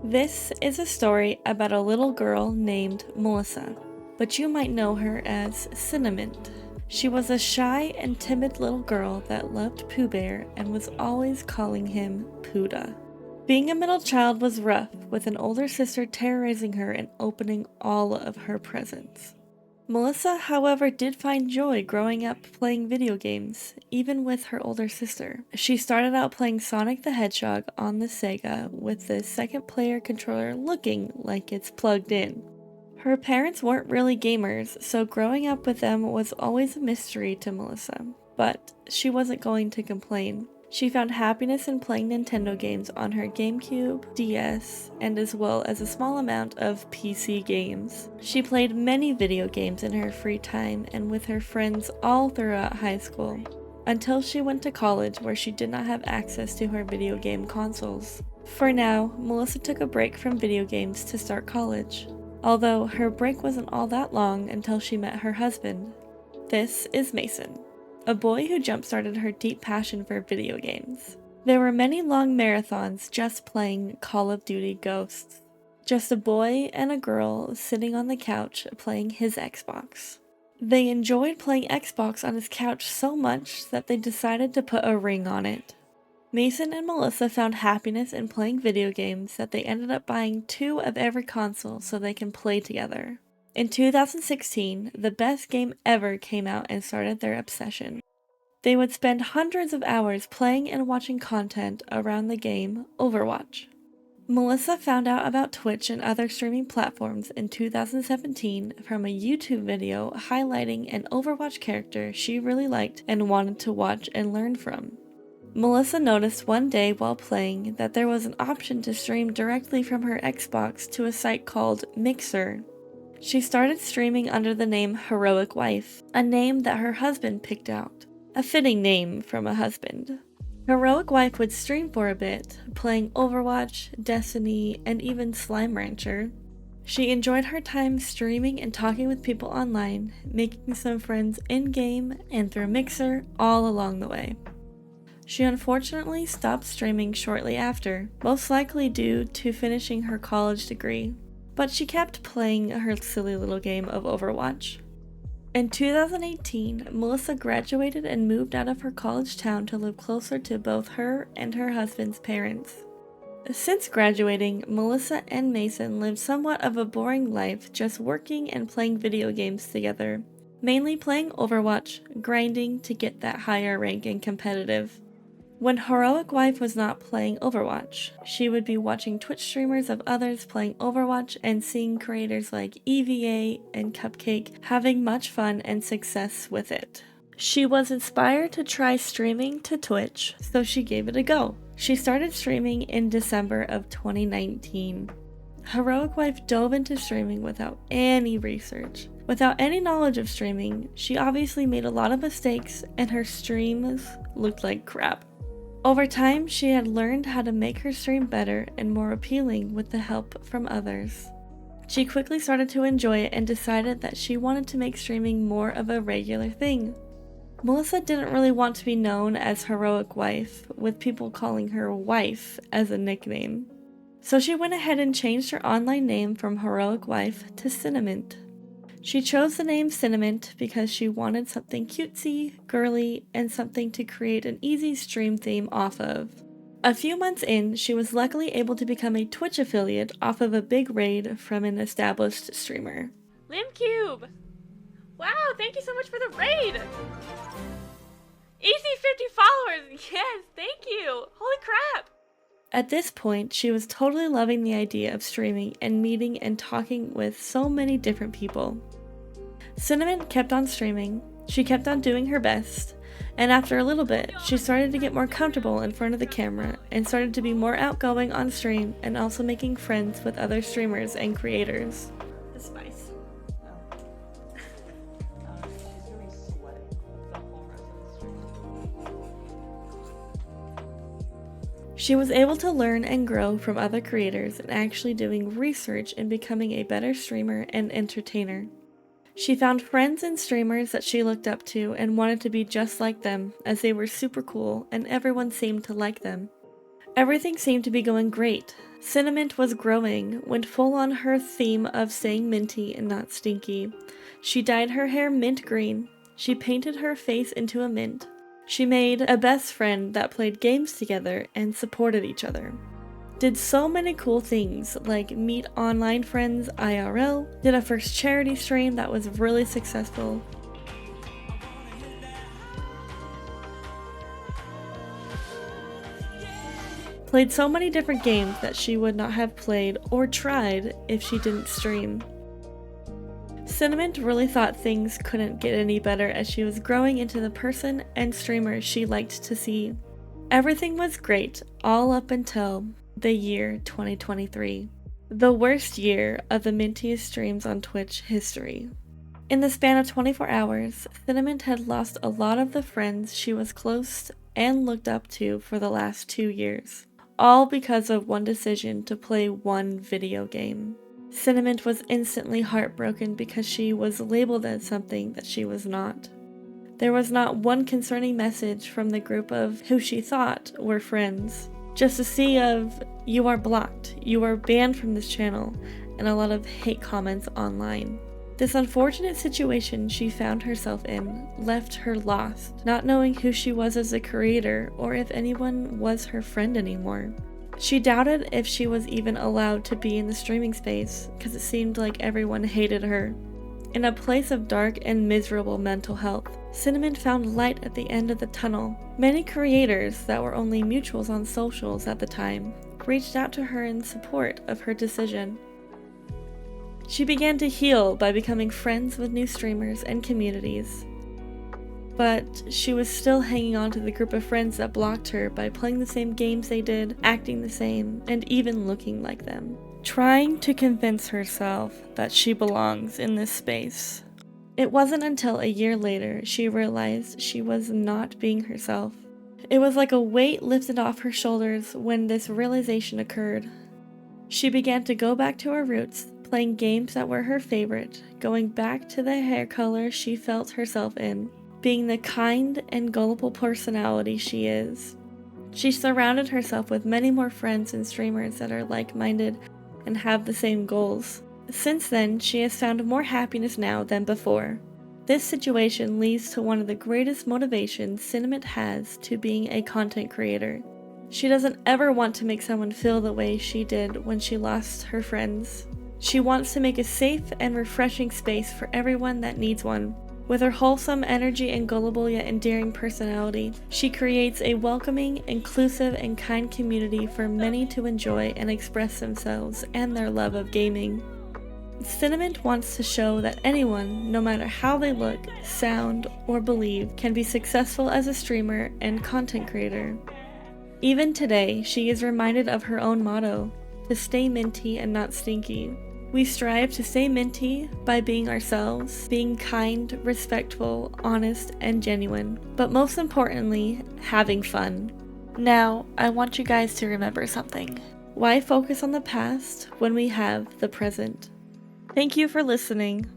This is a story about a little girl named Melissa, but you might know her as Cinnamint. She was a shy and timid little girl that loved Pooh Bear and was always calling him Pooda. Being a middle child was rough, with an older sister terrorizing her and opening all of her presents. Melissa, however, did find joy growing up playing video games, even with her older sister. She started out playing Sonic the Hedgehog on the Sega, with the second player controller looking like it's plugged in. Her parents weren't really gamers, so growing up with them was always a mystery to Melissa, but she wasn't going to complain. She found happiness in playing Nintendo games on her GameCube, DS, and as well as a small amount of PC games. She played many video games in her free time and with her friends all throughout high school, until she went to college where she did not have access to her video game consoles. For now, Melissa took a break from video games to start college, although her break wasn't all that long until she met her husband. This is Mason, a boy who jump-started her deep passion for video games. There were many long marathons just playing Call of Duty Ghosts. Just a boy and a girl sitting on the couch playing his Xbox. They enjoyed playing Xbox on his couch so much that they decided to put a ring on it. Mason and Melissa found happiness in playing video games that they ended up buying 2 of every console so they can play together. In 2016, the best game ever came out and started their obsession. They would spend hundreds of hours playing and watching content around the game Overwatch. Melissa found out about Twitch and other streaming platforms in 2017 from a YouTube video highlighting an Overwatch character she really liked and wanted to watch and learn from. Melissa noticed one day while playing that there was an option to stream directly from her Xbox to a site called Mixer. She started streaming under the name Heroic Wife, a name that her husband picked out. A fitting name from a husband. Heroic Wife would stream for a bit, playing Overwatch, Destiny, and even Slime Rancher. She enjoyed her time streaming and talking with people online, making some friends in-game and through Mixer all along the way. She unfortunately stopped streaming shortly after, most likely due to finishing her college degree. But she kept playing her silly little game of Overwatch. In 2018, Melissa graduated and moved out of her college town to live closer to both her and her husband's parents. Since graduating, Melissa and Mason lived somewhat of a boring life just working and playing video games together, mainly playing Overwatch, grinding to get that higher rank and competitive. When Heroic Wife was not playing Overwatch, she would be watching Twitch streamers of others playing Overwatch and seeing creators like EVA and Cupcake having much fun and success with it. She was inspired to try streaming to Twitch, so she gave it a go. She started streaming in December of 2019. Heroic Wife dove into streaming without any research. Without any knowledge of streaming, she obviously made a lot of mistakes and her streams looked like crap. Over time, she had learned how to make her stream better and more appealing with the help from others. She quickly started to enjoy it and decided that she wanted to make streaming more of a regular thing. Melissa didn't really want to be known as Heroic Wife, with people calling her Wife as a nickname. So she went ahead and changed her online name from Heroic Wife to Cinnamint. She chose the name Cinnamint because she wanted something cutesy, girly, and something to create an easy stream theme off of. A few months in, she was luckily able to become a Twitch affiliate off of a big raid from an established streamer. Limcube! Wow, thank you so much for the raid! Easy 50 followers! Yes, thank you! Holy crap! At this point, she was totally loving the idea of streaming and meeting and talking with so many different people. Cinnamint kept on streaming, she kept on doing her best, and after a little bit, she started to get more comfortable in front of the camera and started to be more outgoing on stream and also making friends with other streamers and creators. The spice. She's really sweating the whole rest of the stream. She was able to learn and grow from other creators and actually doing research and becoming a better streamer and entertainer. She found friends and streamers that she looked up to and wanted to be just like them, as they were super cool and everyone seemed to like them. Everything seemed to be going great. Cinnamint was growing, went full on her theme of staying minty and not stinky. She dyed her hair mint green. She painted her face into a mint. She made a best friend that played games together and supported each other. Did so many cool things like meet online friends IRL, did a first charity stream that was really successful. Played so many different games that she would not have played or tried if she didn't stream. Cinnamint really thought things couldn't get any better as she was growing into the person and streamer she liked to see. Everything was great, all up until the year 2023. The worst year of the mintiest streams on Twitch history. In the span of 24 hours, Cinnamint had lost a lot of the friends she was close and looked up to for the last 2 years. All because of one decision to play one video game. Cinnamint was instantly heartbroken because she was labeled as something that she was not. There was not one concerning message from the group of who she thought were friends. Just a sea of, "You are blocked, you are banned from this channel," and a lot of hate comments online. This unfortunate situation she found herself in left her lost, not knowing who she was as a creator or if anyone was her friend anymore. She doubted if she was even allowed to be in the streaming space because it seemed like everyone hated her. In a place of dark and miserable mental health, Cinnamint found light at the end of the tunnel. Many creators that were only mutuals on socials at the time reached out to her in support of her decision. She began to heal by becoming friends with new streamers and communities. But she was still hanging on to the group of friends that blocked her by playing the same games they did, acting the same, and even looking like them. Trying to convince herself that she belongs in this space. It wasn't until a year later she realized she was not being herself. It was like a weight lifted off her shoulders when this realization occurred. She began to go back to her roots, playing games that were her favorite, going back to the hair color she felt herself in, being the kind and gullible personality she is. She surrounded herself with many more friends and streamers that are like-minded and have the same goals. Since then, she has found more happiness now than before. This situation leads to one of the greatest motivations Cinnamint has to being a content creator. She doesn't ever want to make someone feel the way she did when she lost her friends. She wants to make a safe and refreshing space for everyone that needs one. With her wholesome energy and gullible yet endearing personality, she creates a welcoming, inclusive, and kind community for many to enjoy and express themselves and their love of gaming. Cinnamint wants to show that anyone, no matter how they look, sound, or believe, can be successful as a streamer and content creator. Even today, she is reminded of her own motto, to stay minty and not stinky. We strive to stay minty by being ourselves, being kind, respectful, honest, and genuine, but most importantly, having fun. Now, I want you guys to remember something. Why focus on the past when we have the present? Thank you for listening.